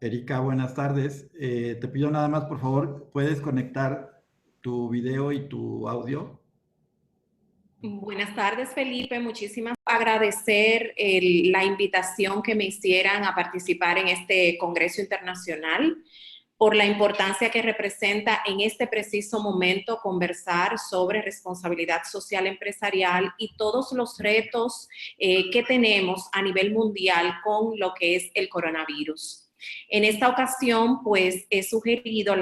Erika, buenas tardes. Te pido nada más, por favor, ¿puedes conectar tu video y tu audio? Buenas tardes, Felipe. Muchísimas agradecer la invitación que me hicieran a participar en este Congreso Internacional, por la importancia que representa en este preciso momento conversar sobre responsabilidad social empresarial y todos los retos que tenemos a nivel mundial con lo que es el coronavirus. En esta ocasión, pues, he sugerido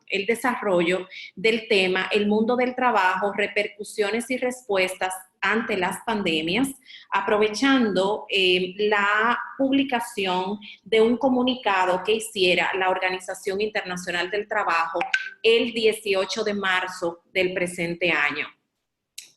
el desarrollo del tema El mundo del trabajo, repercusiones y respuestas ante las pandemias, aprovechando la publicación de un comunicado que hiciera la Organización Internacional del Trabajo el 18 de marzo del presente año.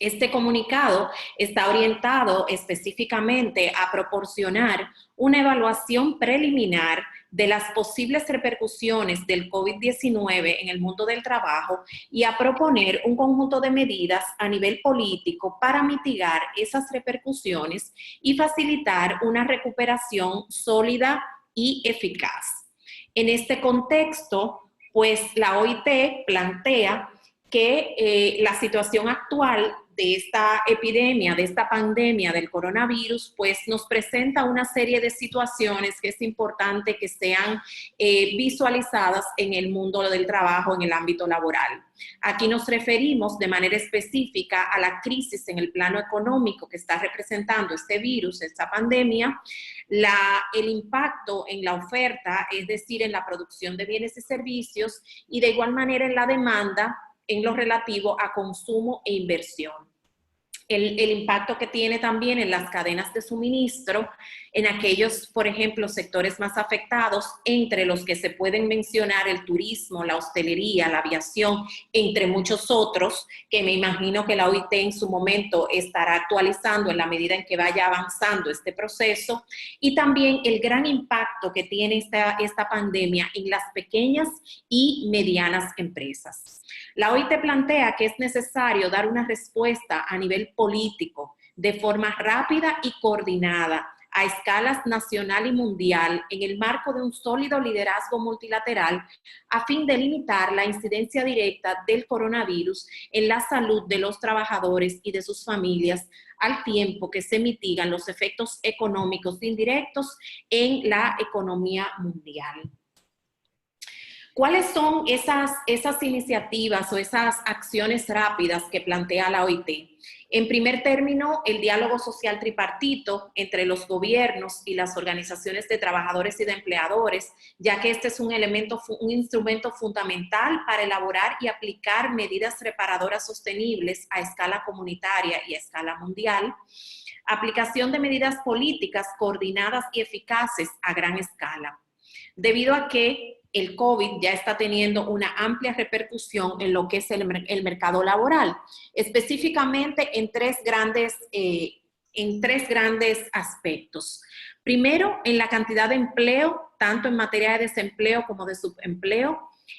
Este comunicado está orientado específicamente a proporcionar una evaluación preliminar de las posibles repercusiones del COVID-19 en el mundo del trabajo y a proponer un conjunto de medidas a nivel político para mitigar esas repercusiones y facilitar una recuperación sólida y eficaz. En este contexto, pues la OIT plantea que la situación actual de esta epidemia, de esta pandemia del coronavirus, pues nos presenta una serie de situaciones que es importante que sean visualizadas en el mundo del trabajo, en el ámbito laboral. Aquí nos referimos de manera específica a la crisis en el plano económico que está representando este virus, esta pandemia, el impacto en la oferta, es decir, en la producción de bienes y servicios, y de igual manera en la demanda, en lo relativo a consumo e inversión. El impacto que tiene también en las cadenas de suministro, en aquellos, por ejemplo, sectores más afectados, entre los que se pueden mencionar el turismo, la hostelería, la aviación, entre muchos otros, que me imagino que la OIT en su momento estará actualizando en la medida en que vaya avanzando este proceso, y también el gran impacto que tiene esta pandemia en las pequeñas y medianas empresas. La OIT plantea que es necesario dar una respuesta a nivel político de forma rápida y coordinada a escalas nacional y mundial en el marco de un sólido liderazgo multilateral a fin de limitar la incidencia directa del coronavirus en la salud de los trabajadores y de sus familias, al tiempo que se mitigan los efectos económicos indirectos en la economía mundial. ¿Cuáles son esas iniciativas o esas acciones rápidas que plantea la OIT? En primer término, el diálogo social tripartito entre los gobiernos y las organizaciones de trabajadores y de empleadores, ya que este es un instrumento fundamental para elaborar y aplicar medidas reparadoras sostenibles a escala comunitaria y a escala mundial. Aplicación de medidas políticas coordinadas y eficaces a gran escala. Debido a que el COVID ya está teniendo una amplia repercusión en lo que es el mercado laboral, específicamente en tres grandes aspectos. Primero, en la cantidad de empleo, tanto en materia de desempleo como de subempleo,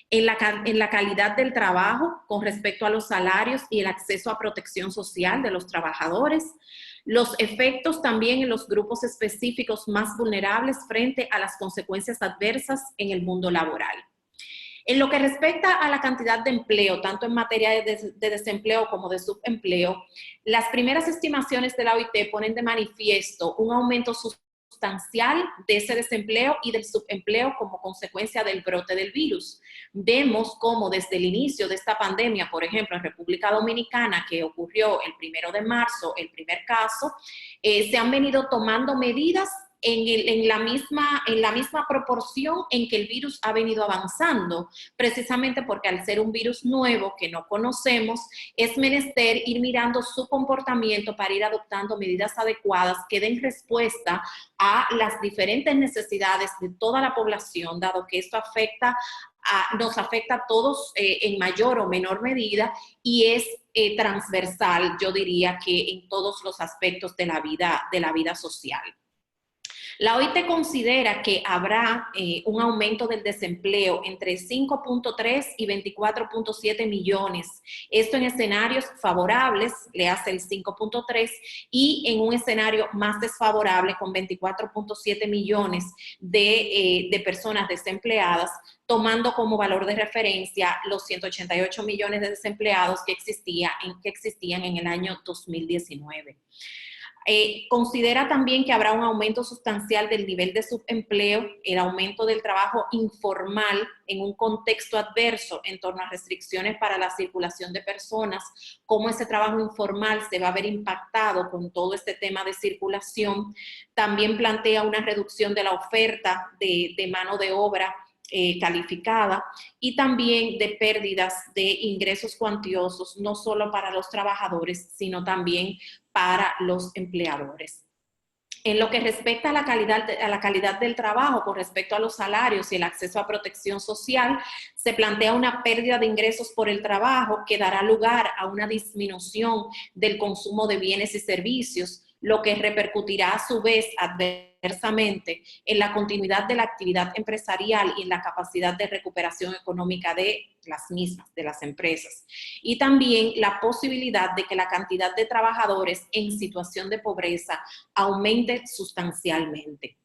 en la calidad del trabajo con respecto a los salarios y el acceso a protección social de los trabajadores, los efectos también en los grupos específicos más vulnerables frente a las consecuencias adversas en el mundo laboral. En lo que respecta a la cantidad de empleo, tanto en materia de desempleo como de subempleo, las primeras estimaciones de la OIT ponen de manifiesto un aumento sustancial de ese desempleo y del subempleo como consecuencia del brote del virus. Vemos cómo desde el inicio de esta pandemia, por ejemplo, en República Dominicana, que ocurrió el 1 de marzo, el primer caso, se han venido tomando medidas en la misma proporción en que el virus ha venido avanzando, precisamente porque al ser un virus nuevo que no conocemos, es menester ir mirando su comportamiento para ir adoptando medidas adecuadas que den respuesta a las diferentes necesidades de toda la población, dado que esto nos afecta a todos en mayor o menor medida y es transversal, yo diría que en todos los aspectos de la vida social. La OIT considera que habrá un aumento del desempleo entre 5.3 y 24.7 millones. Esto en escenarios favorables, le hace el 5.3, y en un escenario más desfavorable con 24.7 millones de personas desempleadas, tomando como valor de referencia los 188 millones de desempleados que existían en el año 2019. Considera también que habrá un aumento sustancial del nivel de subempleo, el aumento del trabajo informal en un contexto adverso en torno a restricciones para la circulación de personas, cómo ese trabajo informal se va a ver impactado con todo este tema de circulación. También plantea una reducción de la oferta de mano de obra calificada, y también de pérdidas de ingresos cuantiosos, no solo para los trabajadores, sino también para los empleadores. En lo que respecta a la calidad del trabajo, con respecto a los salarios y el acceso a protección social, se plantea una pérdida de ingresos por el trabajo que dará lugar a una disminución del consumo de bienes y servicios, lo que repercutirá a su vez adversamente en la continuidad de la actividad empresarial y en la capacidad de recuperación económica de las mismas, de las empresas. Y también la posibilidad de que la cantidad de trabajadores en situación de pobreza aumente sustancialmente.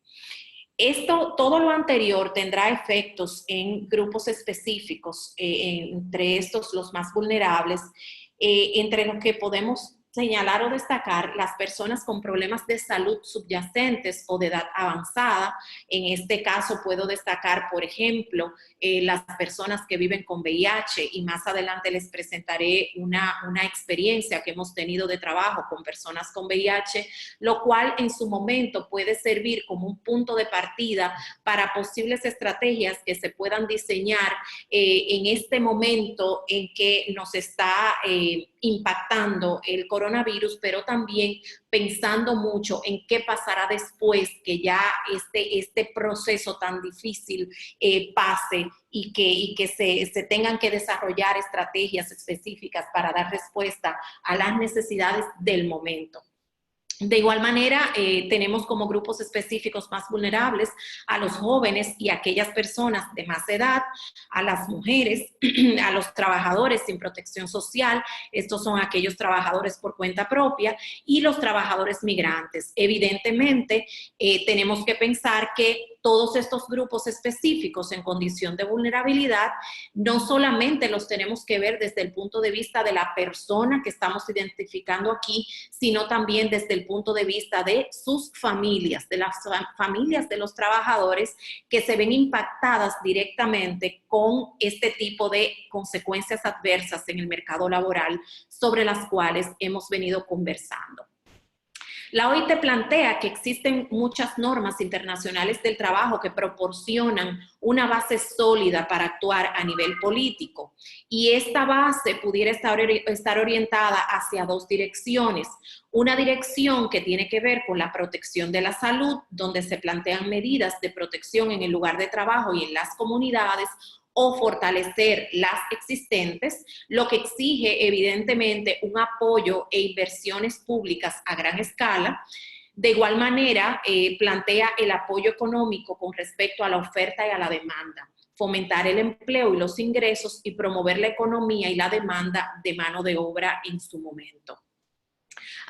Todo lo anterior tendrá efectos en grupos específicos, entre estos los más vulnerables, entre los que podemos señalar o destacar las personas con problemas de salud subyacentes o de edad avanzada. En este caso puedo destacar, por ejemplo, las personas que viven con VIH, y más adelante les presentaré una experiencia que hemos tenido de trabajo con personas con VIH, lo cual en su momento puede servir como un punto de partida para posibles estrategias que se puedan diseñar en este momento en que nos está impactando el coronavirus, pero también pensando mucho en qué pasará después que ya este proceso tan difícil pase, y que se tengan que desarrollar estrategias específicas para dar respuesta a las necesidades del momento. De igual manera, tenemos como grupos específicos más vulnerables a los jóvenes y a aquellas personas de más edad, a las mujeres, a los trabajadores sin protección social. Estos son aquellos trabajadores por cuenta propia, y los trabajadores migrantes. Evidentemente, tenemos que pensar que todos estos grupos específicos en condición de vulnerabilidad no solamente los tenemos que ver desde el punto de vista de la persona que estamos identificando aquí, sino también desde el punto de vista de sus familias, de las familias de los trabajadores que se ven impactadas directamente con este tipo de consecuencias adversas en el mercado laboral sobre las cuales hemos venido conversando. La OIT plantea que existen muchas normas internacionales del trabajo que proporcionan una base sólida para actuar a nivel político, y esta base pudiera estar orientada hacia dos direcciones. Una dirección que tiene que ver con la protección de la salud, donde se plantean medidas de protección en el lugar de trabajo y en las comunidades, o fortalecer las existentes, lo que exige evidentemente un apoyo e inversiones públicas a gran escala. De igual manera, plantea el apoyo económico con respecto a la oferta y a la demanda, fomentar el empleo y los ingresos, y promover la economía y la demanda de mano de obra en su momento.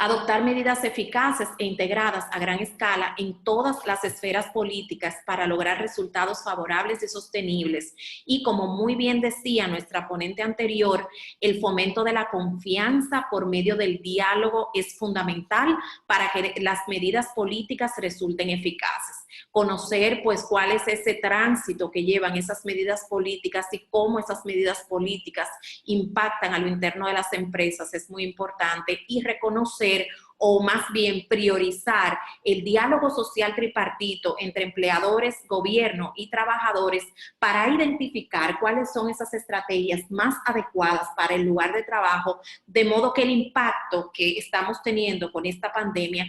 Adoptar medidas eficaces e integradas a gran escala en todas las esferas políticas para lograr resultados favorables y sostenibles. Y como muy bien decía nuestra ponente anterior, el fomento de la confianza por medio del diálogo es fundamental para que las medidas políticas resulten eficaces. Conocer pues cuál es ese tránsito que llevan esas medidas políticas y cómo esas medidas políticas impactan a lo interno de las empresas es muy importante, y reconocer, o más bien priorizar, el diálogo social tripartito entre empleadores, gobierno y trabajadores para identificar cuáles son esas estrategias más adecuadas para el lugar de trabajo, de modo que el impacto que estamos teniendo con esta pandemia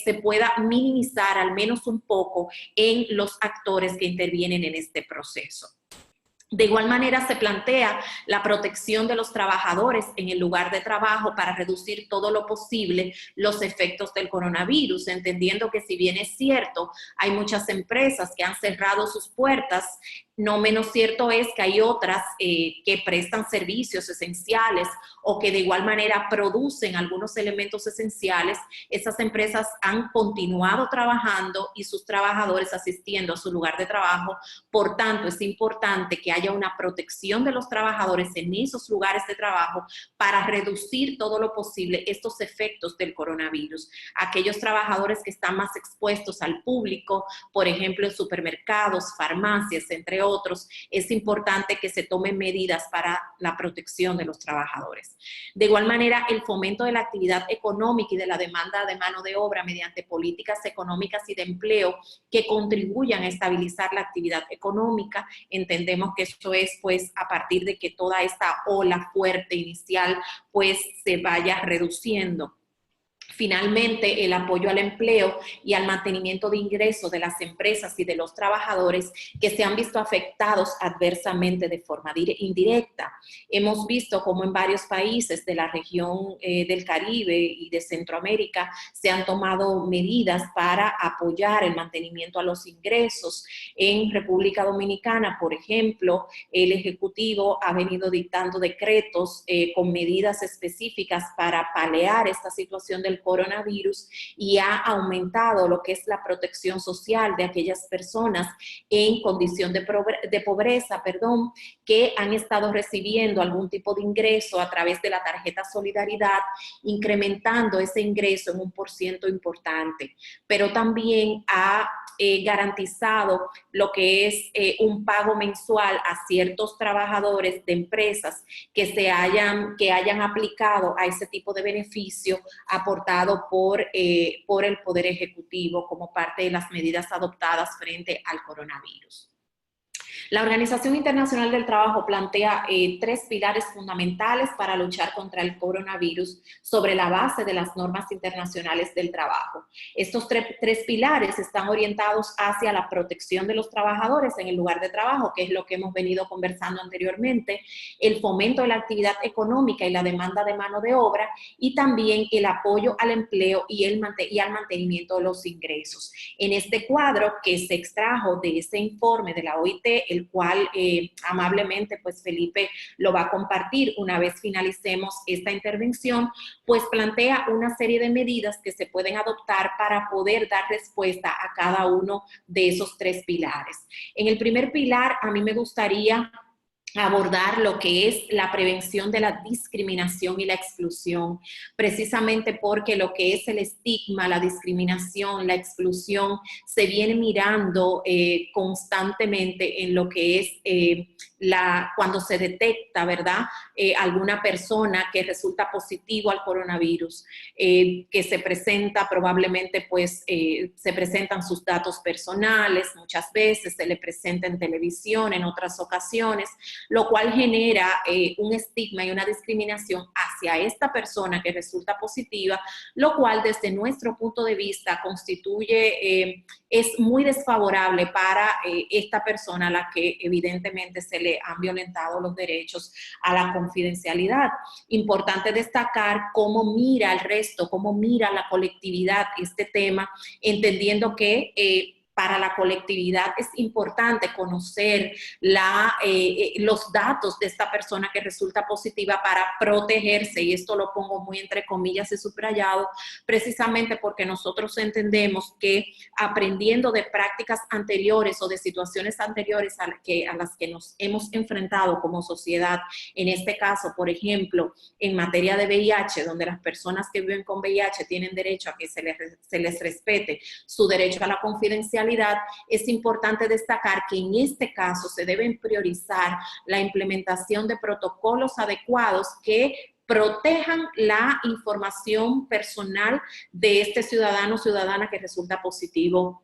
se pueda minimizar al menos un poco en los actores que intervienen en este proceso. De igual manera, se plantea la protección de los trabajadores en el lugar de trabajo para reducir todo lo posible los efectos del coronavirus, entendiendo que si bien es cierto, hay muchas empresas que han cerrado sus puertas, no menos cierto es que hay otras que prestan servicios esenciales o que de igual manera producen algunos elementos esenciales. Esas empresas han continuado trabajando y sus trabajadores asistiendo a su lugar de trabajo. Por tanto, es importante que haya una protección de los trabajadores en esos lugares de trabajo para reducir todo lo posible estos efectos del coronavirus. Aquellos trabajadores que están más expuestos al público, por ejemplo, en supermercados, farmacias, entre otros, es importante que se tomen medidas para la protección de los trabajadores. De igual manera, el fomento de la actividad económica y de la demanda de mano de obra mediante políticas económicas y de empleo que contribuyan a estabilizar la actividad económica. Entendemos que esto es pues a partir de que toda esta ola fuerte inicial pues se vaya reduciendo. Finalmente, el apoyo al empleo y al mantenimiento de ingresos de las empresas y de los trabajadores que se han visto afectados adversamente de forma indirecta. Hemos visto cómo en varios países de la región del Caribe y de Centroamérica se han tomado medidas para apoyar el mantenimiento a los ingresos. En República Dominicana, por ejemplo, el Ejecutivo ha venido dictando decretos con medidas específicas para paliar esta situación del coronavirus y ha aumentado lo que es la protección social de aquellas personas en condición de pobreza, que han estado recibiendo algún tipo de ingreso a través de la tarjeta Solidaridad, incrementando ese ingreso en un % importante, pero también ha garantizado lo que es un pago mensual a ciertos trabajadores de empresas que hayan aplicado a ese tipo de beneficio aportado por el Poder Ejecutivo como parte de las medidas adoptadas frente al coronavirus. La Organización Internacional del Trabajo plantea 3 pilares fundamentales para luchar contra el coronavirus sobre la base de las normas internacionales del trabajo. Estos tres pilares están orientados hacia la protección de los trabajadores en el lugar de trabajo, que es lo que hemos venido conversando anteriormente, el fomento de la actividad económica y la demanda de mano de obra, y también el apoyo al empleo y al mantenimiento de los ingresos. En este cuadro que se extrajo de ese informe de la OIT, el cual amablemente pues Felipe lo va a compartir una vez finalicemos esta intervención, pues plantea una serie de medidas que se pueden adoptar para poder dar respuesta a cada uno de esos 3 pilares. En el primer pilar, a mí me gustaría abordar lo que es la prevención de la discriminación y la exclusión, precisamente porque lo que es el estigma, la discriminación, la exclusión, se viene mirando constantemente en lo que es cuando se detecta, ¿verdad?, alguna persona que resulta positivo al coronavirus, que se presenta probablemente, pues, se presentan sus datos personales, muchas veces se le presenta en televisión, en otras ocasiones, lo cual genera un estigma y una discriminación hacia esta persona que resulta positiva, lo cual desde nuestro punto de vista constituye, es muy desfavorable para esta persona a la que evidentemente se le han violentado los derechos a la confidencialidad. Importante destacar cómo mira el resto, cómo mira la colectividad este tema, entendiendo que para la colectividad es importante conocer los datos de esta persona que resulta positiva para protegerse, y esto lo pongo muy entre comillas y subrayado, precisamente porque nosotros entendemos que aprendiendo de prácticas anteriores o de situaciones anteriores a las que nos hemos enfrentado como sociedad, en este caso, por ejemplo, en materia de VIH, donde las personas que viven con VIH tienen derecho a que se les respete su derecho a la confidencialidad, es importante destacar que en este caso se deben priorizar la implementación de protocolos adecuados que protejan la información personal de este ciudadano o ciudadana que resulta positivo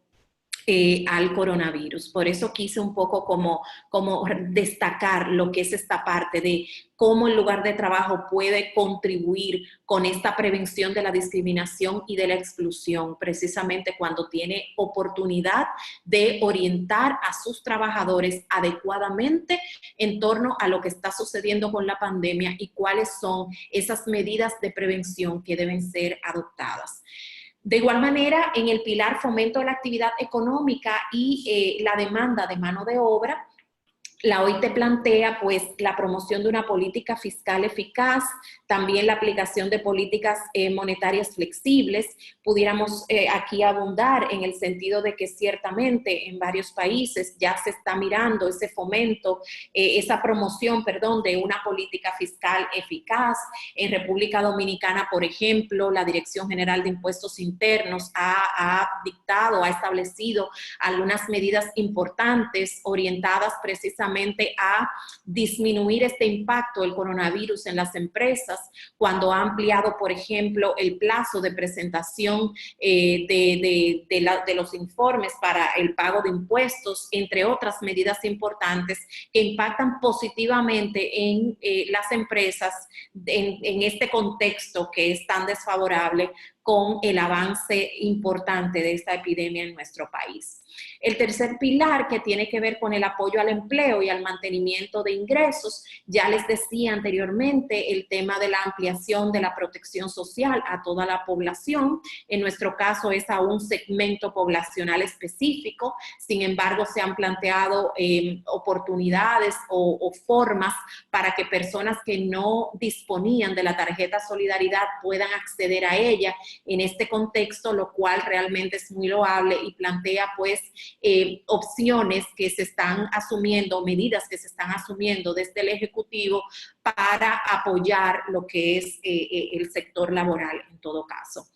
al coronavirus. Por eso quise un poco como destacar lo que es esta parte de cómo el lugar de trabajo puede contribuir con esta prevención de la discriminación y de la exclusión, precisamente cuando tiene oportunidad de orientar a sus trabajadores adecuadamente en torno a lo que está sucediendo con la pandemia y cuáles son esas medidas de prevención que deben ser adoptadas. De igual manera, en el pilar fomento de la actividad económica y la demanda de mano de obra, la OIT plantea pues la promoción de una política fiscal eficaz, también la aplicación de políticas monetarias flexibles. Pudiéramos aquí abundar en el sentido de que ciertamente en varios países ya se está mirando ese fomento, esa promoción, perdón, de una política fiscal eficaz. En República Dominicana, por ejemplo, la Dirección General de Impuestos Internos ha dictado, ha establecido algunas medidas importantes orientadas precisamente a disminuir este impacto del coronavirus en las empresas, cuando ha ampliado, por ejemplo, el plazo de presentación de los informes para el pago de impuestos, entre otras medidas importantes que impactan positivamente en las empresas en este contexto que es tan desfavorable con el avance importante de esta epidemia en nuestro país. El tercer pilar, que tiene que ver con el apoyo al empleo y al mantenimiento de ingresos, ya les decía anteriormente el tema de la ampliación de la protección social a toda la población. En nuestro caso es a un segmento poblacional específico, sin embargo se han planteado oportunidades o formas para que personas que no disponían de la tarjeta Solidaridad puedan acceder a ella en este contexto, lo cual realmente es muy loable y plantea pues opciones que se están asumiendo, medidas que se están asumiendo desde el Ejecutivo para apoyar lo que es el sector laboral en todo caso.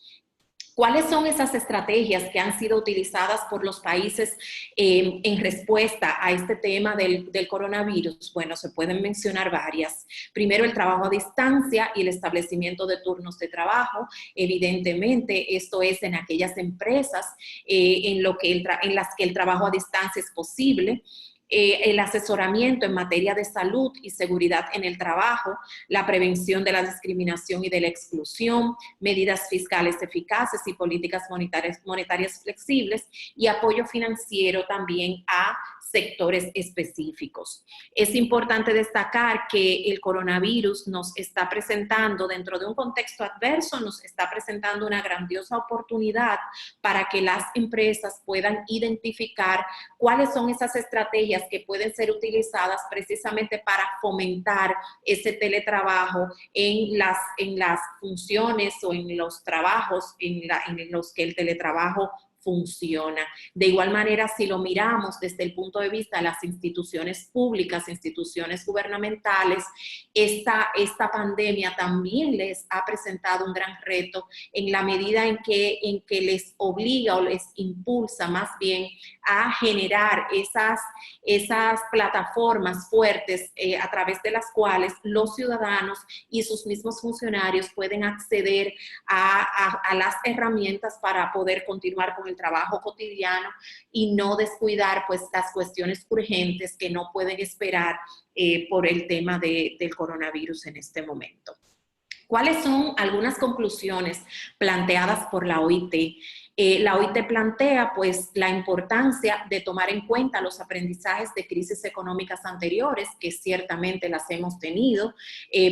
¿Cuáles son esas estrategias que han sido utilizadas por los países en respuesta a este tema del coronavirus? Bueno, se pueden mencionar varias. Primero, el trabajo a distancia y el establecimiento de turnos de trabajo. Evidentemente, esto es en aquellas empresas en las que el trabajo a distancia es posible. El asesoramiento en materia de salud y seguridad en el trabajo, la prevención de la discriminación y de la exclusión, medidas fiscales eficaces y políticas monetarias flexibles y apoyo financiero también a sectores específicos. Es importante destacar que el coronavirus nos está presentando, dentro de un contexto adverso, nos está presentando una grandiosa oportunidad para que las empresas puedan identificar cuáles son esas estrategias que pueden ser utilizadas precisamente para fomentar ese teletrabajo en las funciones o en los trabajos en los que el teletrabajo funciona. De igual manera, si lo miramos desde el punto de vista de las instituciones públicas, instituciones gubernamentales, esta pandemia también les ha presentado un gran reto en la medida en que les obliga o les impulsa más bien a generar esas plataformas fuertes a través de las cuales los ciudadanos y sus mismos funcionarios pueden acceder a las herramientas para poder continuar con el trabajo cotidiano y no descuidar pues las cuestiones urgentes que no pueden esperar por el tema del coronavirus en este momento. ¿Cuáles son algunas conclusiones planteadas por la OIT? La OIT plantea pues la importancia de tomar en cuenta los aprendizajes de crisis económicas anteriores, que ciertamente las hemos tenido,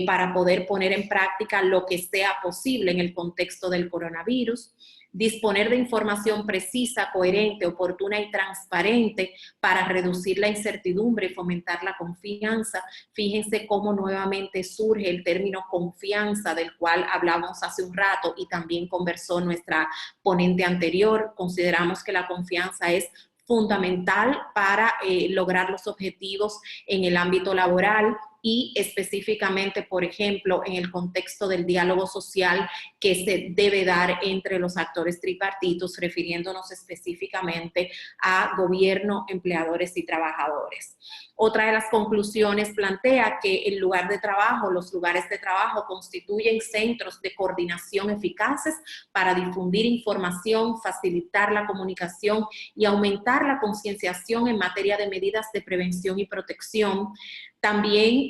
para poder poner en práctica lo que sea posible en el contexto del coronavirus. Disponer de información precisa, coherente, oportuna y transparente para reducir la incertidumbre y fomentar la confianza. Fíjense cómo nuevamente surge el término confianza, del cual hablamos hace un rato y también conversó nuestra ponente anterior. Consideramos que la confianza es fundamental para lograr los objetivos en el ámbito laboral. y específicamente, por ejemplo, en el contexto del diálogo social que se debe dar entre los actores tripartitos, refiriéndonos específicamente a gobierno, empleadores y trabajadores. Otra de las conclusiones plantea que el lugar de trabajo, los lugares de trabajo constituyen centros de coordinación eficaces para difundir información, facilitar la comunicación y aumentar la concienciación en materia de medidas de prevención y protección. También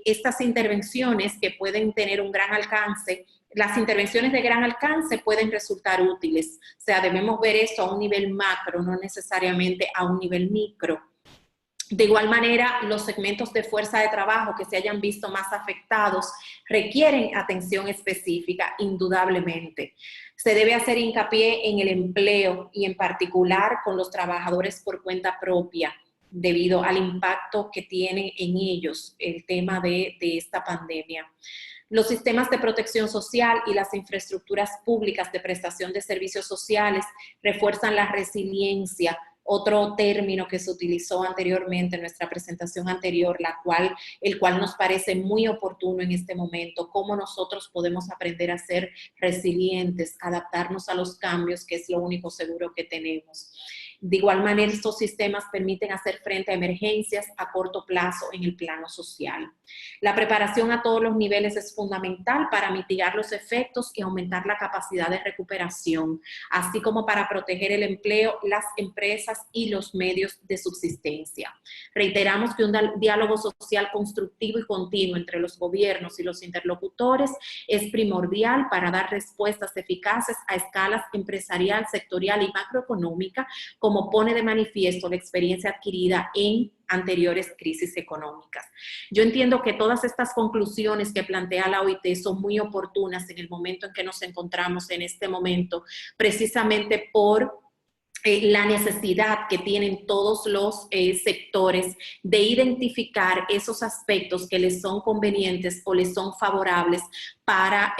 estas intervenciones que pueden tener un gran alcance, las intervenciones de gran alcance pueden resultar útiles. O sea, debemos ver esto a un nivel macro, no necesariamente a un nivel micro. De igual manera, los segmentos de fuerza de trabajo que se hayan visto más afectados requieren atención específica, indudablemente. Se debe hacer hincapié en el empleo y en particular con los trabajadores por cuenta propia, debido al impacto que tiene en ellos el tema de esta pandemia. Los sistemas de protección social y las infraestructuras públicas de prestación de servicios sociales refuerzan la resiliencia, otro término que se utilizó anteriormente en nuestra presentación anterior, el cual nos parece muy oportuno en este momento, cómo nosotros podemos aprender a ser resilientes, adaptarnos a los cambios, que es lo único seguro que tenemos. De igual manera, estos sistemas permiten hacer frente a emergencias a corto plazo en el plano social. La preparación a todos los niveles es fundamental para mitigar los efectos y aumentar la capacidad de recuperación, así como para proteger el empleo, las empresas y los medios de subsistencia. Reiteramos que un diálogo social constructivo y continuo entre los gobiernos y los interlocutores es primordial para dar respuestas eficaces a escalas empresarial, sectorial y macroeconómica, como pone de manifiesto la experiencia adquirida en anteriores crisis económicas. Yo entiendo que todas estas conclusiones que plantea la OIT son muy oportunas en el momento en que nos encontramos en este momento, precisamente por la necesidad que tienen todos los sectores de identificar esos aspectos que les son convenientes o les son favorables para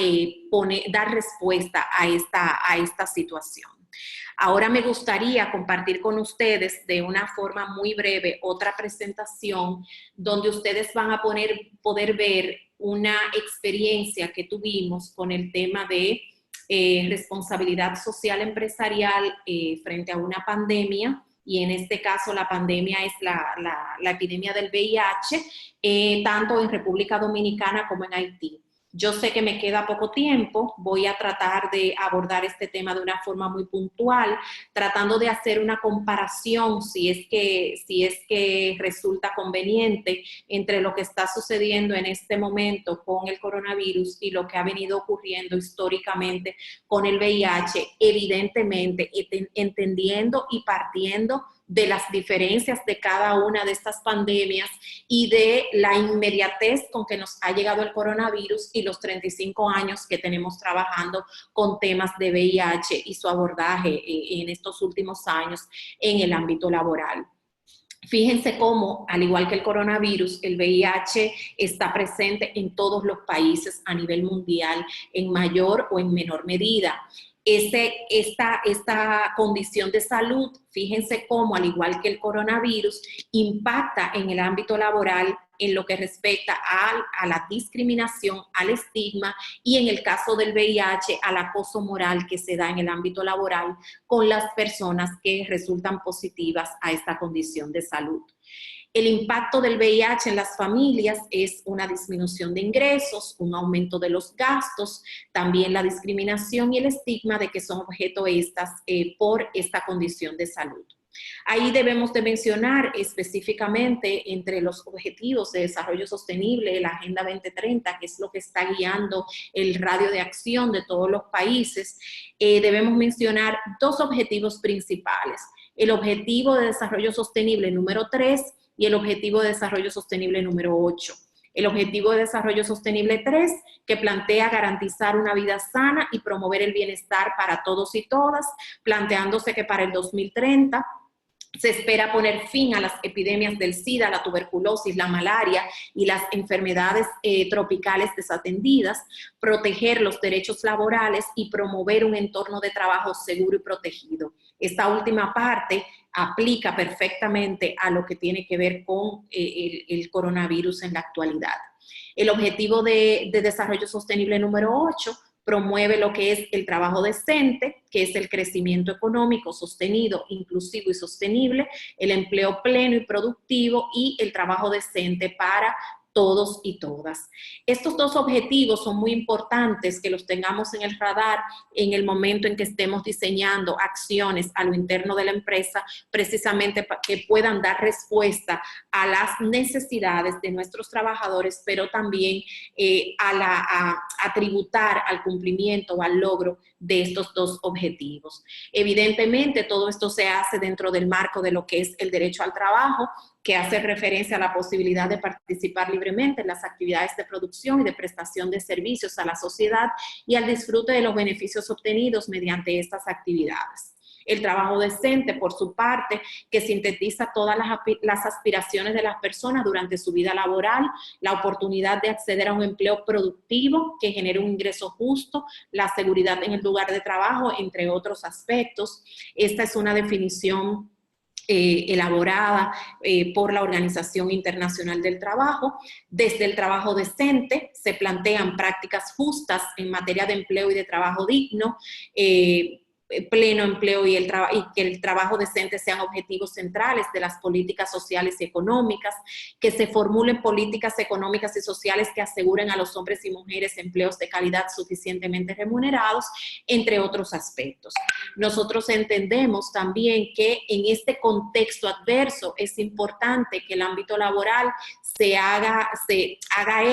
dar respuesta a esta situación. Ahora me gustaría compartir con ustedes de una forma muy breve otra presentación donde ustedes van a poder ver una experiencia que tuvimos con el tema de responsabilidad social empresarial frente a una pandemia, y en este caso la pandemia es la epidemia del VIH, tanto en República Dominicana como en Haití. Yo sé que me queda poco tiempo, voy a tratar de abordar este tema de una forma muy puntual, tratando de hacer una comparación, si es que resulta conveniente, entre lo que está sucediendo en este momento con el coronavirus y lo que ha venido ocurriendo históricamente con el VIH, evidentemente entendiendo y partiendo de las diferencias de cada una de estas pandemias y de la inmediatez con que nos ha llegado el coronavirus y los 35 años que tenemos trabajando con temas de VIH y su abordaje en estos últimos años en el ámbito laboral. Fíjense cómo, al igual que el coronavirus, el VIH está presente en todos los países a nivel mundial, en mayor o en menor medida. Esta condición de salud, fíjense cómo, al igual que el coronavirus, impacta en el ámbito laboral en lo que respecta a la discriminación, al estigma y, en el caso del VIH, al acoso moral que se da en el ámbito laboral con las personas que resultan positivas a esta condición de salud. El impacto del VIH en las familias es una disminución de ingresos, un aumento de los gastos, también la discriminación y el estigma de que son objeto estas por esta condición de salud. Ahí debemos de mencionar específicamente entre los objetivos de desarrollo sostenible, la Agenda 2030, que es lo que está guiando el radio de acción de todos los países, debemos mencionar dos objetivos principales. El objetivo de desarrollo sostenible número 3 y el objetivo de desarrollo sostenible número 8. El objetivo de desarrollo sostenible 3, que plantea garantizar una vida sana y promover el bienestar para todos y todas, planteándose que para el 2030 se espera poner fin a las epidemias del SIDA, la tuberculosis, la malaria y las enfermedades tropicales desatendidas, proteger los derechos laborales y promover un entorno de trabajo seguro y protegido. Esta última parte aplica perfectamente a lo que tiene que ver con el coronavirus en la actualidad. El objetivo de desarrollo sostenible número 8 promueve lo que es el trabajo decente, que es el crecimiento económico sostenido, inclusivo y sostenible, el empleo pleno y productivo y el trabajo decente para todos y todas. Estos dos objetivos son muy importantes que los tengamos en el radar en el momento en que estemos diseñando acciones a lo interno de la empresa, precisamente para que puedan dar respuesta a las necesidades de nuestros trabajadores, pero también a tributar al cumplimiento o al logro de estos dos objetivos. Evidentemente, todo esto se hace dentro del marco de lo que es el derecho al trabajo, que hace referencia a la posibilidad de participar libremente en las actividades de producción y de prestación de servicios a la sociedad y al disfrute de los beneficios obtenidos mediante estas actividades. El trabajo decente, por su parte, que sintetiza todas las aspiraciones de las personas durante su vida laboral, la oportunidad de acceder a un empleo productivo que genere un ingreso justo, la seguridad en el lugar de trabajo, entre otros aspectos. Esta es una definición elaborada por la Organización Internacional del Trabajo. Desde el trabajo decente se plantean prácticas justas en materia de empleo y de trabajo digno, pleno empleo y que el trabajo decente sean objetivos centrales de las políticas sociales y económicas, que se formulen políticas económicas y sociales que aseguren a los hombres y mujeres empleos de calidad suficientemente remunerados, entre otros aspectos. Nosotros entendemos también que en este contexto adverso es importante que el ámbito laboral se haga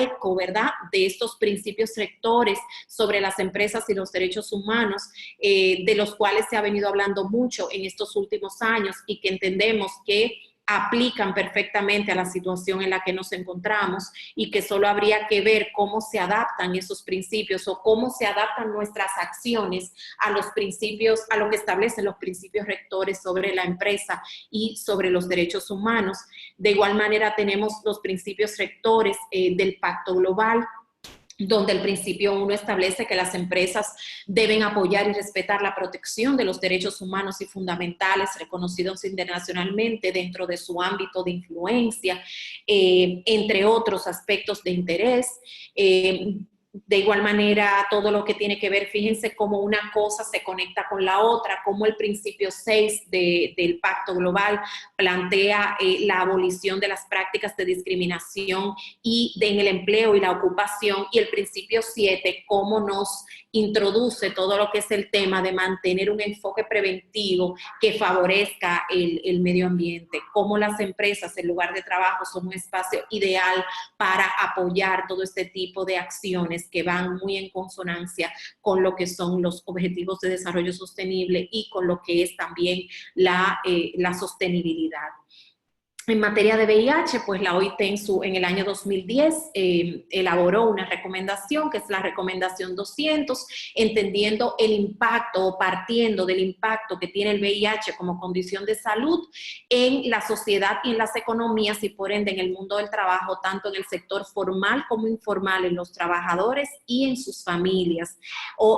eco, ¿verdad?, de estos principios rectores sobre las empresas y los derechos humanos, de los cuales se ha venido hablando mucho en estos últimos años y que entendemos que aplican perfectamente a la situación en la que nos encontramos y que solo habría que ver cómo se adaptan esos principios o cómo se adaptan nuestras acciones a los principios, a lo que establecen los principios rectores sobre la empresa y sobre los derechos humanos. De igual manera tenemos los principios rectores del Pacto Global, donde el principio 1 establece que las empresas deben apoyar y respetar la protección de los derechos humanos y fundamentales reconocidos internacionalmente dentro de su ámbito de influencia, entre otros aspectos de interés. De igual manera, todo lo que tiene que ver, fíjense cómo una cosa se conecta con la otra, cómo el principio 6 del Pacto Global plantea la abolición de las prácticas de discriminación en el empleo y la ocupación, y el principio 7, cómo nos introduce todo lo que es el tema de mantener un enfoque preventivo que favorezca el medio ambiente, cómo las empresas, el lugar de trabajo, son un espacio ideal para apoyar todo este tipo de acciones que van muy en consonancia con lo que son los objetivos de desarrollo sostenible y con lo que es también la sostenibilidad. En materia de VIH, pues la OIT en el año 2010 elaboró una recomendación, que es la recomendación 200, entendiendo el impacto o partiendo del impacto que tiene el VIH como condición de salud en la sociedad y en las economías y por ende en el mundo del trabajo, tanto en el sector formal como informal, en los trabajadores y en sus familias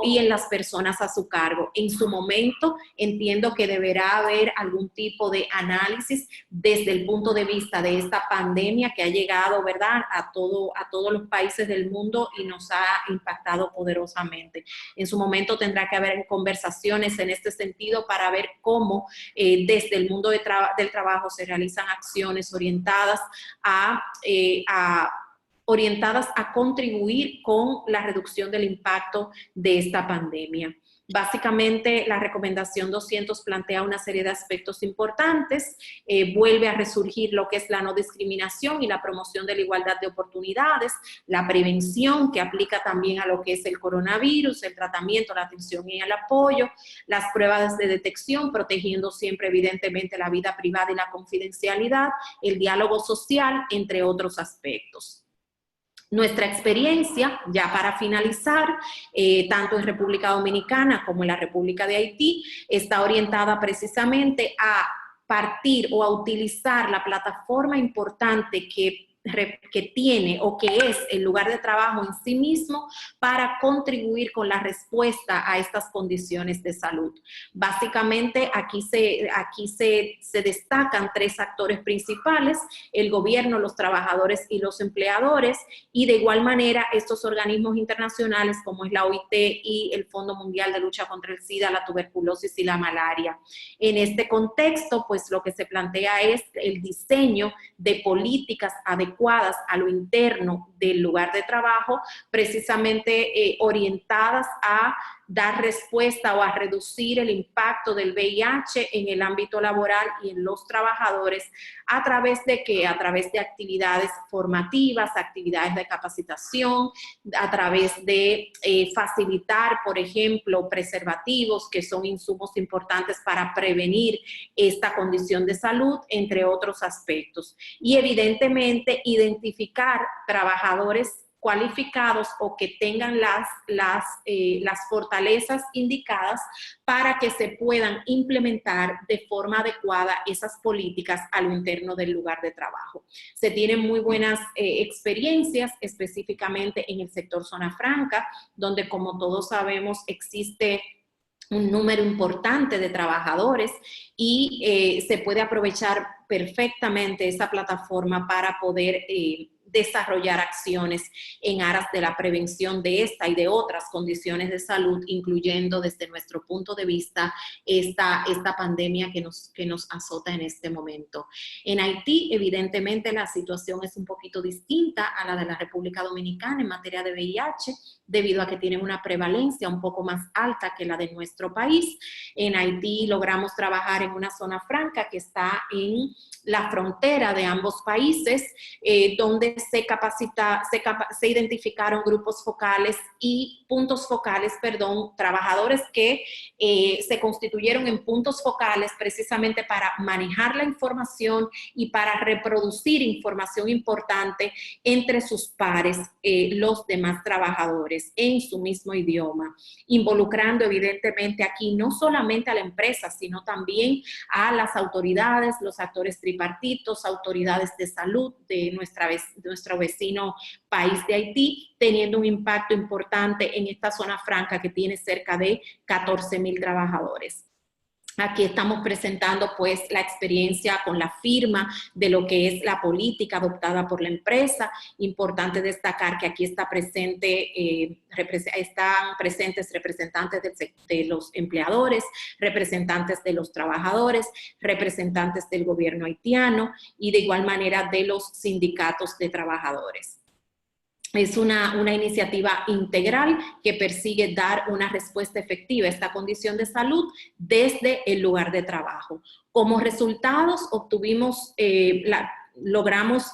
y en las personas a su cargo. En su momento entiendo que deberá haber algún tipo de análisis desde el punto de vista de esta pandemia que ha llegado, ¿verdad?, a todos los países del mundo y nos ha impactado poderosamente. En su momento tendrá que haber conversaciones en este sentido para ver cómo desde el mundo del trabajo se realizan acciones orientadas a contribuir con la reducción del impacto de esta pandemia. Básicamente, la recomendación 200 plantea una serie de aspectos importantes, vuelve a resurgir lo que es la no discriminación y la promoción de la igualdad de oportunidades, la prevención que aplica también a lo que es el coronavirus, el tratamiento, la atención y el apoyo, las pruebas de detección, protegiendo siempre evidentemente la vida privada y la confidencialidad, el diálogo social, entre otros aspectos. Nuestra experiencia, ya para finalizar, tanto en República Dominicana como en la República de Haití, está orientada precisamente a partir o a utilizar la plataforma importante que que tiene o que es el lugar de trabajo en sí mismo para contribuir con la respuesta a estas condiciones de salud. Básicamente aquí se destacan tres actores principales: el gobierno, los trabajadores y los empleadores, y de igual manera estos organismos internacionales como es la OIT y el Fondo Mundial de Lucha contra el SIDA, la tuberculosis y la malaria. En este contexto, pues lo que se plantea es el diseño de políticas adecuadas a lo interno del lugar de trabajo, precisamente orientadas a dar respuesta o a reducir el impacto del VIH en el ámbito laboral y en los trabajadores. ¿A través de qué? A través de actividades formativas, actividades de capacitación, a través de facilitar, por ejemplo, preservativos, que son insumos importantes para prevenir esta condición de salud, entre otros aspectos. Y evidentemente identificar trabajadores cualificados o que tengan las fortalezas indicadas para que se puedan implementar de forma adecuada esas políticas a lo interno del lugar de trabajo. Se tienen muy buenas experiencias, específicamente en el sector Zona Franca, donde, como todos sabemos, existe un número importante de trabajadores y se puede aprovechar perfectamente esa plataforma para poder desarrollar acciones en aras de la prevención de esta y de otras condiciones de salud, incluyendo desde nuestro punto de vista esta pandemia que nos azota en este momento. En Haití, evidentemente, la situación es un poquito distinta a la de la República Dominicana en materia de VIH, debido a que tienen una prevalencia un poco más alta que la de nuestro país. En Haití logramos trabajar en una zona franca que está en la frontera de ambos países, donde se identificaron grupos focales y puntos focales, trabajadores que se constituyeron en puntos focales precisamente para manejar la información y para reproducir información importante entre sus pares, los demás trabajadores, en su mismo idioma, involucrando evidentemente aquí no solamente a la empresa, sino también a las autoridades, los actores tripartitos, autoridades de salud de nuestro vecino país de Haití, teniendo un impacto importante en esta zona franca que tiene cerca de 14,000 trabajadores. Aquí estamos presentando pues la experiencia con la firma de lo que es la política adoptada por la empresa. Importante destacar que aquí están presentes representantes de los empleadores, representantes de los trabajadores, representantes del gobierno haitiano y de igual manera de los sindicatos de trabajadores. Es una iniciativa integral que persigue dar una respuesta efectiva a esta condición de salud desde el lugar de trabajo. Como resultados, logramos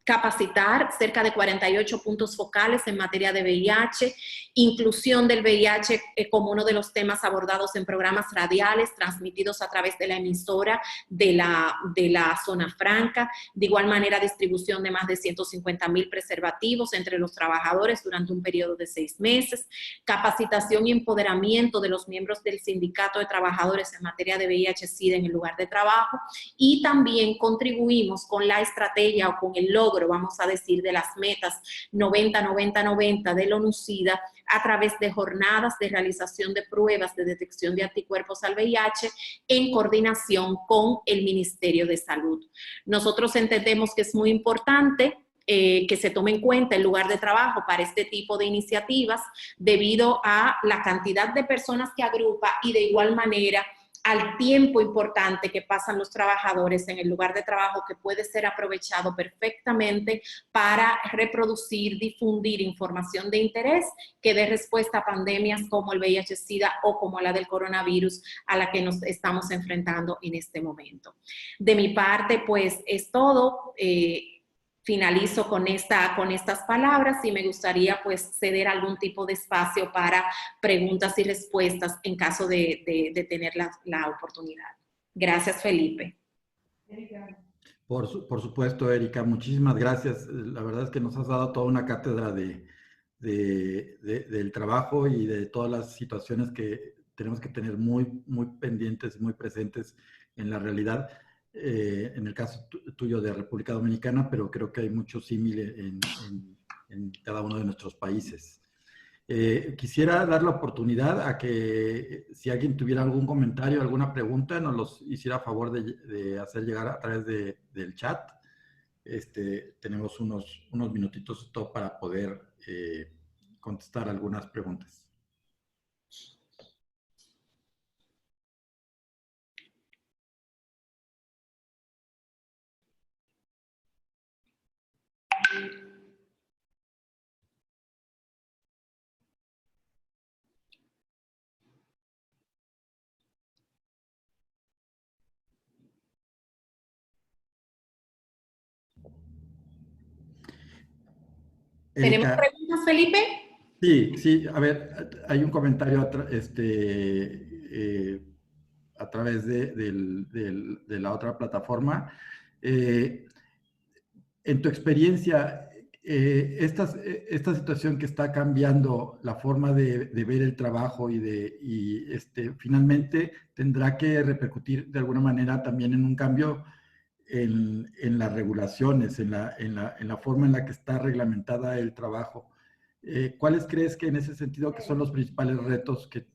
capacitar cerca de 48 puntos focales en materia de VIH, inclusión del VIH como uno de los temas abordados en programas radiales transmitidos a través de la emisora de la Zona Franca. De igual manera, distribución de más de 150,000 preservativos entre los trabajadores durante un periodo de 6 meses, capacitación y empoderamiento de los miembros del sindicato de trabajadores en materia de VIH-Sida en el lugar de trabajo, y también contribuimos con la estrategia o con el logro, vamos a decir, de las metas 90-90-90 del ONU-SIDA a través de jornadas de realización de pruebas de detección de anticuerpos al VIH en coordinación con el Ministerio de Salud. Nosotros entendemos que es muy importante que se tome en cuenta el lugar de trabajo para este tipo de iniciativas debido a la cantidad de personas que agrupa y de igual manera al tiempo importante que pasan los trabajadores en el lugar de trabajo, que puede ser aprovechado perfectamente para reproducir, difundir información de interés que dé respuesta a pandemias como el VIH-Sida o como la del coronavirus a la que nos estamos enfrentando en este momento. De mi parte, pues es todo. Finalizo con estas palabras y me gustaría pues ceder algún tipo de espacio para preguntas y respuestas en caso de tener la oportunidad. Gracias, Felipe. Por supuesto, Erika, muchísimas gracias. La verdad es que nos has dado toda una cátedra del trabajo y de todas las situaciones que tenemos que tener muy, muy pendientes, muy presentes en la realidad. en el caso tuyo de República Dominicana, pero creo que hay mucho símil en cada uno de nuestros países. Quisiera dar la oportunidad a que si alguien tuviera algún comentario, alguna pregunta, nos los hiciera a favor de hacer llegar a través del chat. Tenemos unos minutitos para poder contestar algunas preguntas. ¿Tenemos Erika, preguntas, Felipe? sí, a ver, hay un comentario a través de la otra plataforma. En tu experiencia, esta situación que está cambiando la forma de ver el trabajo y finalmente tendrá que repercutir de alguna manera también en un cambio en las regulaciones, en la forma en la que está reglamentada el trabajo. ¿Cuáles crees que en ese sentido que son los principales retos que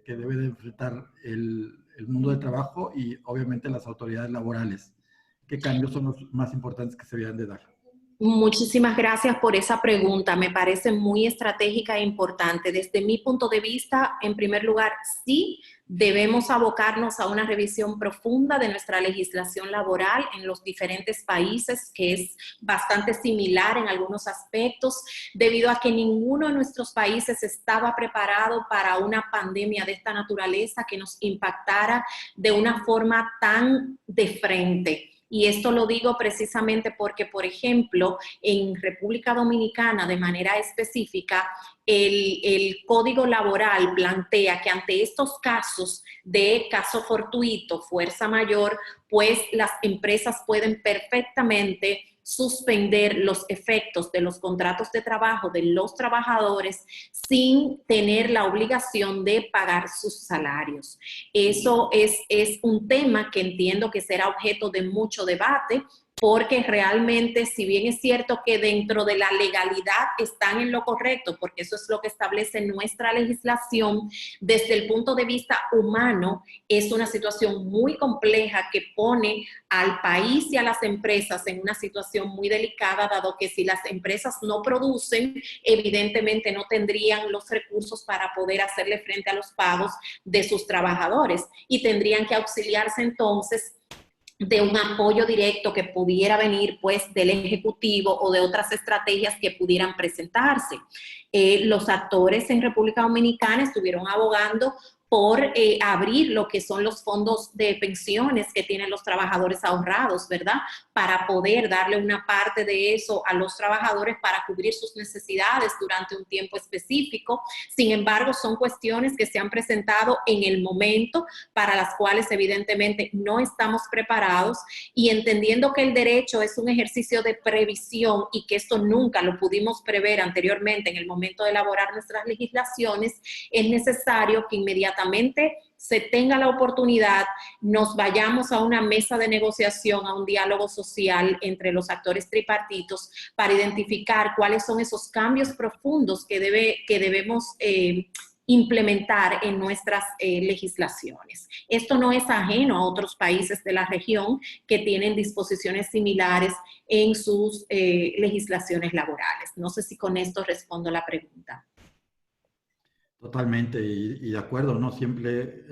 debe de enfrentar el mundo del trabajo y obviamente las autoridades laborales? ¿Qué cambios son los más importantes que se deberían de dar? Muchísimas gracias por esa pregunta. Me parece muy estratégica e importante. Desde mi punto de vista, en primer lugar, sí debemos abocarnos a una revisión profunda de nuestra legislación laboral en los diferentes países, que es bastante similar en algunos aspectos, debido a que ninguno de nuestros países estaba preparado para una pandemia de esta naturaleza que nos impactara de una forma tan de frente. Y esto lo digo precisamente porque, por ejemplo, en República Dominicana, de manera específica, el Código Laboral plantea que ante estos casos de caso fortuito, fuerza mayor, pues las empresas pueden perfectamente suspender los efectos de los contratos de trabajo de los trabajadores sin tener la obligación de pagar sus salarios. Eso es un tema que entiendo que será objeto de mucho debate, porque realmente, si bien es cierto que dentro de la legalidad están en lo correcto, porque eso es lo que establece nuestra legislación, desde el punto de vista humano, es una situación muy compleja que pone al país y a las empresas en una situación muy delicada, dado que si las empresas no producen, evidentemente no tendrían los recursos para poder hacerle frente a los pagos de sus trabajadores y tendrían que auxiliarse entonces de un apoyo directo que pudiera venir pues del Ejecutivo o de otras estrategias que pudieran presentarse. Los actores en República Dominicana estuvieron abogando por abrir lo que son los fondos de pensiones que tienen los trabajadores ahorrados, ¿verdad? Para poder darle una parte de eso a los trabajadores para cubrir sus necesidades durante un tiempo específico. Sin embargo, son cuestiones que se han presentado en el momento para las cuales evidentemente no estamos preparados, y entendiendo que el derecho es un ejercicio de previsión y que esto nunca lo pudimos prever anteriormente en el momento de elaborar nuestras legislaciones, es necesario que inmediatamente se tenga la oportunidad, nos vayamos a una mesa de negociación, a un diálogo social entre los actores tripartitos para identificar cuáles son esos cambios profundos que debemos implementar en nuestras legislaciones. Esto no es ajeno a otros países de la región que tienen disposiciones similares en sus legislaciones laborales. No sé si con esto respondo la pregunta. Totalmente, y de acuerdo, no siempre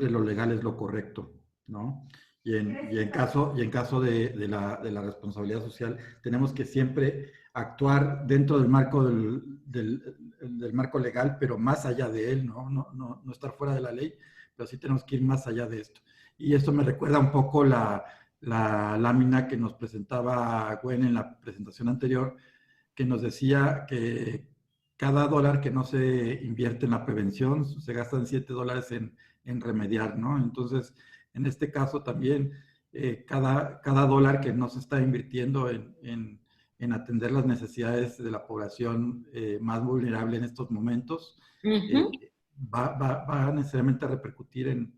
lo legal es lo correcto, ¿no? Y en caso de la responsabilidad social, tenemos que siempre actuar dentro del marco del marco legal, pero más allá de él, ¿no? No estar fuera de la ley, pero sí tenemos que ir más allá de esto. Y esto me recuerda un poco la lámina que nos presentaba Gwen en la presentación anterior, que nos decía que cada dólar que no se invierte en la prevención, se gastan $7 en remediar, ¿no? Entonces, en este caso también, cada dólar que no se está invirtiendo en atender las necesidades de la población más vulnerable en estos momentos, va necesariamente a repercutir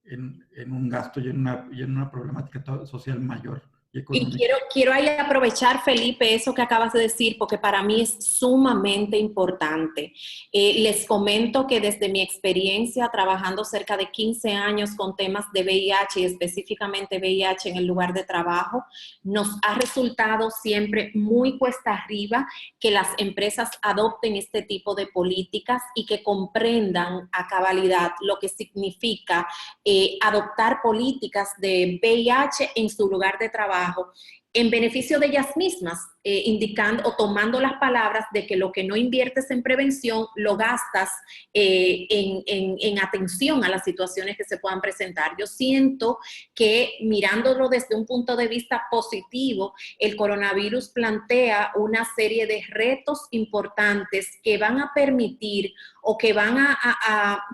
en un gasto y en una problemática social mayor y Y económica. quiero ahí aprovechar, Felipe, eso que acabas de decir, porque para mí es sumamente importante. Les comento que desde mi experiencia trabajando cerca de 15 años con temas de VIH y específicamente VIH en el lugar de trabajo, nos ha resultado siempre muy cuesta arriba que las empresas adopten este tipo de políticas y que comprendan a cabalidad lo que significa adoptar políticas de VIH en su lugar de trabajo en beneficio de ellas mismas, indicando o tomando las palabras de que lo que no inviertes en prevención lo gastas en atención a las situaciones que se puedan presentar. Yo siento que mirándolo desde un punto de vista positivo, el coronavirus plantea una serie de retos importantes que van a permitir o que van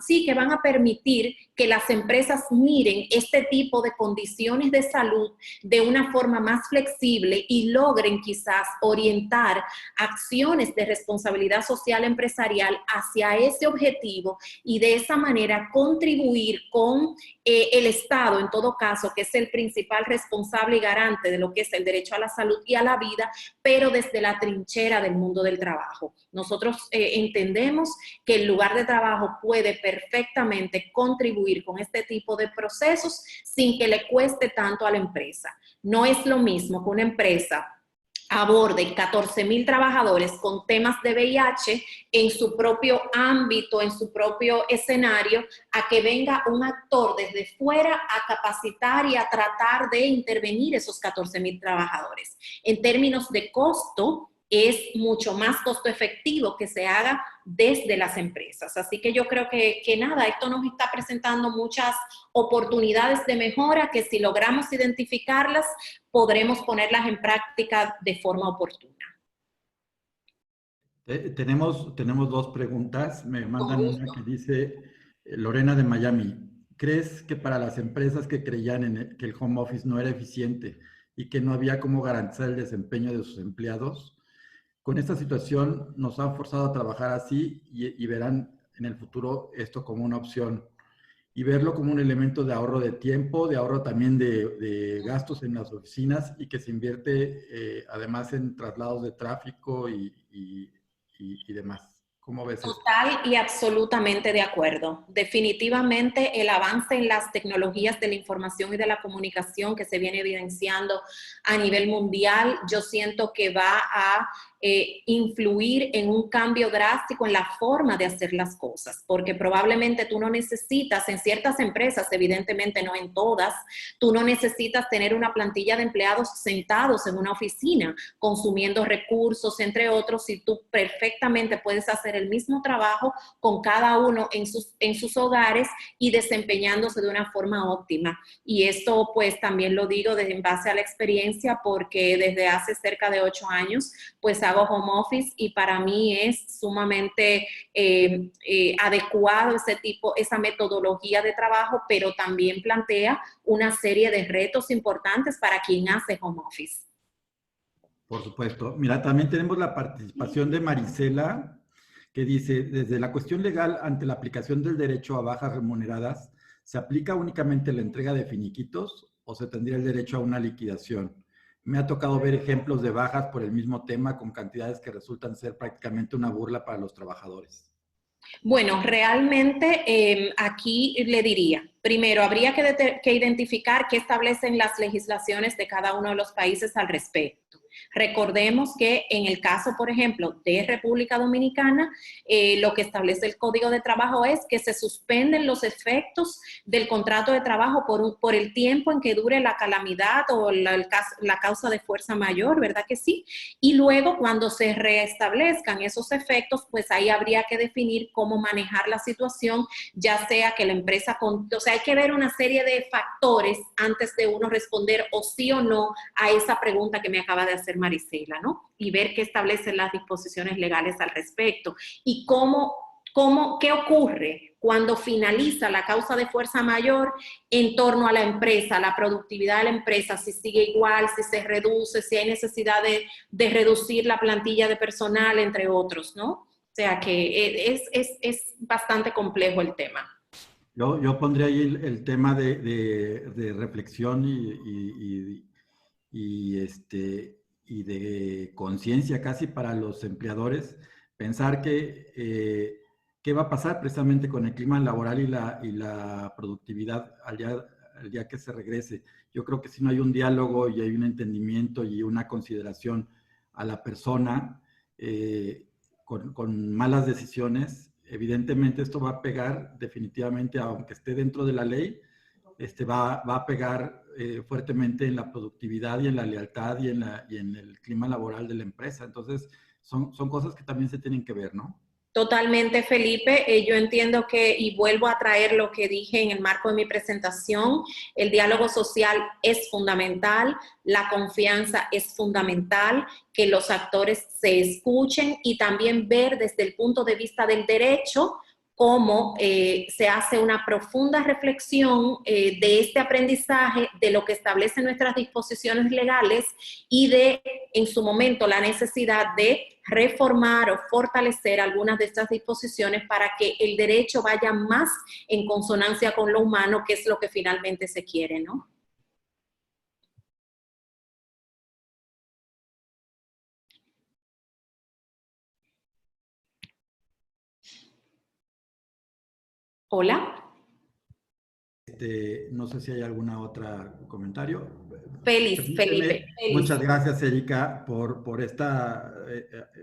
que van a permitir que las empresas miren este tipo de condiciones de salud de una forma más flexible y logren quizás orientar acciones de responsabilidad social empresarial hacia ese objetivo y de esa manera contribuir con el Estado, en todo caso, que es el principal responsable y garante de lo que es el derecho a la salud y a la vida, pero desde la trinchera del mundo del trabajo. Nosotros entendemos que el lugar de trabajo puede perfectamente contribuir con este tipo de procesos sin que le cueste tanto a la empresa. No es lo mismo que una empresa aborde 14,000 trabajadores con temas de VIH en su propio ámbito, en su propio escenario, a que venga un actor desde fuera a capacitar y a tratar de intervenir esos 14,000 trabajadores. En términos de costo, es mucho más costo efectivo que se haga desde las empresas. Así que yo creo que nada, esto nos está presentando muchas oportunidades de mejora que si logramos identificarlas, podremos ponerlas en práctica de forma oportuna. Tenemos dos preguntas. Me mandan una que dice, Lorena de Miami, ¿crees que para las empresas que creían que el home office no era eficiente y que no había cómo garantizar el desempeño de sus empleados, con esta situación nos han forzado a trabajar así y verán en el futuro esto como una opción y verlo como un elemento de ahorro de tiempo, de ahorro también de gastos en las oficinas y que se invierte además en traslados de tráfico y demás? ¿Cómo ves esto? Total y absolutamente de acuerdo. Definitivamente el avance en las tecnologías de la información y de la comunicación que se viene evidenciando a nivel mundial, yo siento que va a influir en un cambio drástico en la forma de hacer las cosas, porque probablemente tú no necesitas, en ciertas empresas, evidentemente no en todas, tú no necesitas tener una plantilla de empleados sentados en una oficina, consumiendo recursos, entre otros, y tú perfectamente puedes hacer el mismo trabajo con cada uno en sus hogares y desempeñándose de una forma óptima. Y esto pues también lo digo en base a la experiencia, porque desde hace cerca de 8 años pues hago home office y para mí es sumamente adecuado esa metodología de trabajo, pero también plantea una serie de retos importantes para quien hace home office. Por supuesto. Mira, también tenemos la participación de Marisela, que dice, desde la cuestión legal ante la aplicación del derecho a bajas remuneradas, ¿se aplica únicamente la entrega de finiquitos o se tendría el derecho a una liquidación? Me ha tocado ver ejemplos de bajas por el mismo tema con cantidades que resultan ser prácticamente una burla para los trabajadores. Bueno, realmente aquí le diría, primero, habría que identificar qué establecen las legislaciones de cada uno de los países al respecto. Recordemos que en el caso, por ejemplo, de República Dominicana, lo que establece el Código de Trabajo es que se suspenden los efectos del contrato de trabajo por el tiempo en que dure la calamidad o la causa de fuerza mayor, ¿verdad que sí? Y luego, cuando se reestablezcan esos efectos, pues ahí habría que definir cómo manejar la situación, ya sea que la empresa, o sea, hay que ver una serie de factores antes de uno responder o sí o no a esa pregunta que me acaba de hacer Marisela, ¿no? Y ver qué establecen las disposiciones legales al respecto y qué ocurre cuando finaliza la causa de fuerza mayor en torno a la empresa, la productividad de la empresa, si sigue igual, si se reduce, si hay necesidad de reducir la plantilla de personal, entre otros, ¿no? O sea que es bastante complejo el tema. Yo pondría ahí el tema de reflexión y de conciencia casi para los empleadores, pensar que qué va a pasar precisamente con el clima laboral y la productividad al día que se regrese. Yo creo que si no hay un diálogo y hay un entendimiento y una consideración a la persona con malas decisiones, evidentemente esto va a pegar definitivamente, aunque esté dentro de la ley, va a pegar fuertemente en la productividad y en la lealtad y en el clima laboral de la empresa. Entonces, son cosas que también se tienen que ver, ¿no? Totalmente, Felipe. Yo entiendo que, y vuelvo a traer lo que dije en el marco de mi presentación, el diálogo social es fundamental, la confianza es fundamental, que los actores se escuchen y también ver desde el punto de vista del derecho cómo se hace una profunda reflexión de este aprendizaje, de lo que establecen nuestras disposiciones legales y de, en su momento, la necesidad de reformar o fortalecer algunas de estas disposiciones para que el derecho vaya más en consonancia con lo humano, que es lo que finalmente se quiere, ¿no? Hola. No sé si hay alguna otra comentario. Feliz, Permíteme, Felipe, feliz. muchas gracias, Erika, por esta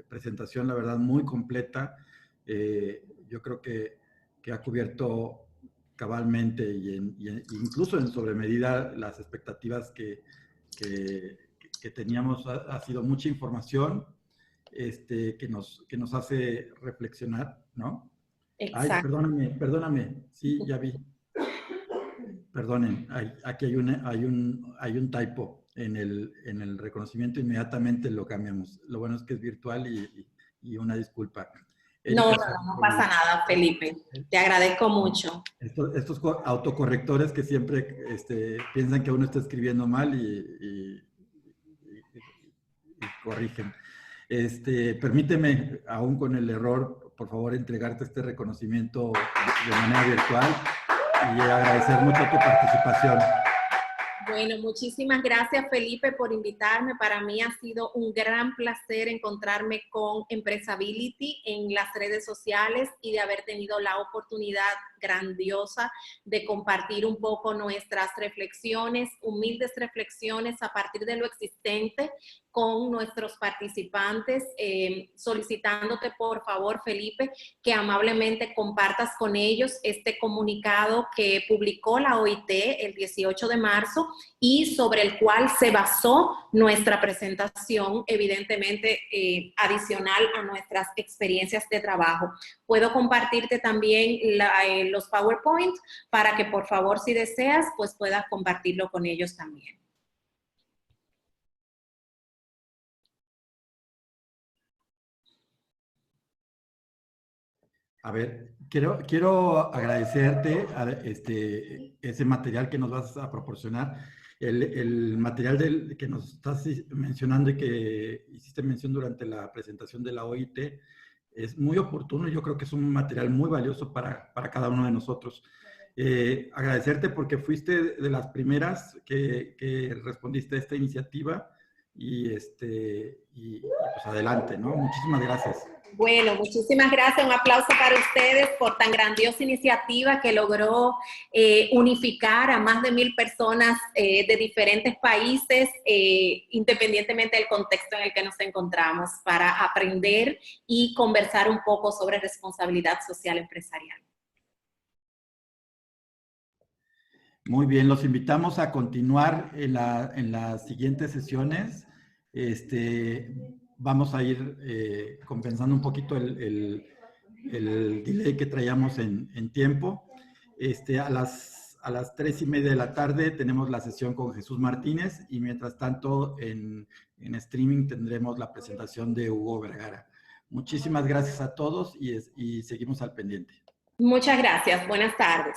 presentación, la verdad, muy completa. Yo creo que ha cubierto cabalmente incluso en sobremedida las expectativas que teníamos. Ha sido mucha información que nos hace reflexionar, ¿no? Ay, Exacto. perdóname, sí, ya vi. Perdonen, aquí hay un typo en el reconocimiento, inmediatamente lo cambiamos. Lo bueno es que es virtual y una disculpa. No, no, Erika, no, no pasa nada, Felipe. Te agradezco mucho. estos autocorrectores que siempre piensan que uno está escribiendo mal corrigen. Permíteme, aún con el error, por favor, entregarte este reconocimiento de manera virtual y agradecer mucho tu participación. Bueno, muchísimas gracias, Felipe, por invitarme. Para mí ha sido un gran placer encontrarme con Empresability en las redes sociales y de haber tenido la oportunidad grandiosa de compartir un poco nuestras reflexiones, humildes reflexiones a partir de lo existente con nuestros participantes, solicitándote por favor, Felipe, que amablemente compartas con ellos este comunicado que publicó la OIT el 18 de marzo y sobre el cual se basó nuestra presentación, evidentemente adicional a nuestras experiencias de trabajo. Puedo compartirte también los PowerPoint para que por favor, si deseas, pues puedas compartirlo con ellos también. A ver, quiero agradecerte ese material que nos vas a proporcionar, el material que nos estás mencionando y que hiciste mención durante la presentación de la OIT, es muy oportuno y yo creo que es un material muy valioso para cada uno de nosotros. Agradecerte porque fuiste de las primeras que respondiste a esta iniciativa y pues adelante, ¿no? Muchísimas gracias. Bueno, muchísimas gracias. Un aplauso para ustedes por tan grandiosa iniciativa que logró unificar a más de 1000 personas de diferentes países, independientemente del contexto en el que nos encontramos, para aprender y conversar un poco sobre responsabilidad social empresarial. Muy bien, los invitamos a continuar en las siguientes sesiones. Vamos a ir compensando un poquito el delay que traíamos en tiempo. A las 3:30 de la tarde tenemos la sesión con Jesús Martínez y mientras tanto en streaming tendremos la presentación de Hugo Vergara. Muchísimas gracias a todos y seguimos al pendiente. Muchas gracias. Buenas tardes.